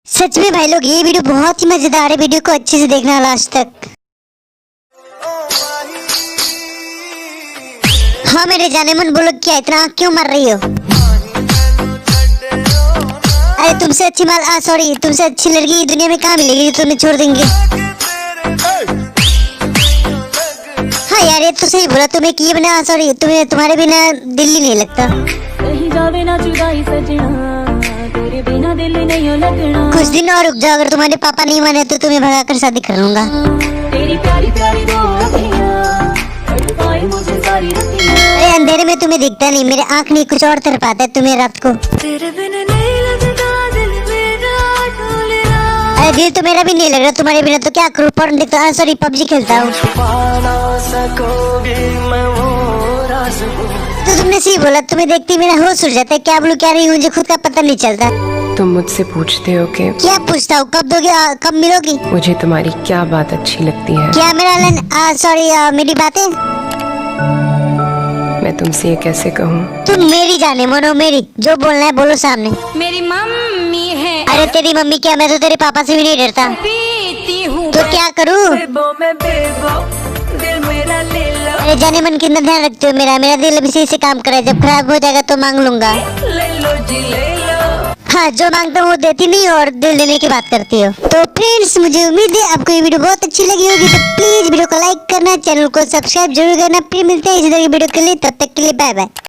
सच में भाई लोग ये वीडियो बहुत ही मजेदार है। वीडियो को अच्छे से देखना लास्ट तक। हाँ मेरे जाने मन, बोलो क्या इतना आँख क्यों मार रही हो? अरे तुमसे अच्छी सॉरी तुमसे अच्छी लड़की दुनिया में कहाँ मिलेगी जो तुम्हें छोड़ देंगे। हाँ यार ये तो सही बोला तुम्हें कि बिना सॉरी तुम्हें तुम्हारे बिना दिल ही नहीं लगता। कहीं जावे ना जुदाई सजना, तेरे बिना दिल नहीं लगना। कुछ दिन और रुक जाओ, अगर तुम्हारे पापा नहीं माने तो तुम्हें भगाकर शादी कर लूंगा। तेरी प्यारी प्यारी दो अखियां, तड़पाई मुझे सारी रतियां। अरे अंधेरे में तुम्हें दिखता नहीं, मेरे आँख नहीं कुछ और तरफ आता है तुम्हें रात को। तेरे बिना नहीं लगता दिल मेरा ढोलना। अरे दिल तो मेरा भी नहीं लग रहा तुम्हारे बिना, तो क्या करूँ? porn देखता हूँ, सॉरी पबजी खेलता हूँ। तो तुमने सही बोला, तुम्हें देखती मेरा होश उड़ जाता है। क्या बोलूं क्या नहीं, मुझे खुद का पता नहीं चलता। तुम मुझसे पूछते हो कि क्या पूछता हूँ? कब दोगे, कब मिलोगी? मुझे तुम्हारी क्या बात अच्छी लगती है। क्या मेरा सॉरी मेरी बातें मैं तुमसे ये कैसे कहूँ? तुम मेरी जाने मनो, मेरी जो बोलना है बोलो सामने। मेरी मम्मी है, अरे तेरी मम्मी क्या, मैं तो तेरे पापा से भी नहीं डरता। पीती हूँ तो क्या करूँ? बेबो मैं बेबो, दिल मेरा ले लो। अरे जाने मन कितना ध्यान रखते हो मेरा। मेरा दिल अभी सही से काम कर रहा है, जब खराब हो जाएगा तो मांग लूंगा। ले लो जी ले लो। हाँ जो मांगता हूँ वो देती नहीं और दिल देने की बात करती हो। तो फ्रेंड्स मुझे उम्मीद है आपको ये वीडियो बहुत अच्छी लगी होगी, तो प्लीज वीडियो को लाइक करना, चैनल को सब्सक्राइब जरूर करना। फिर मिलते हैं इसी तरह की वीडियो के लिए, तब तक के लिए बाय बाय।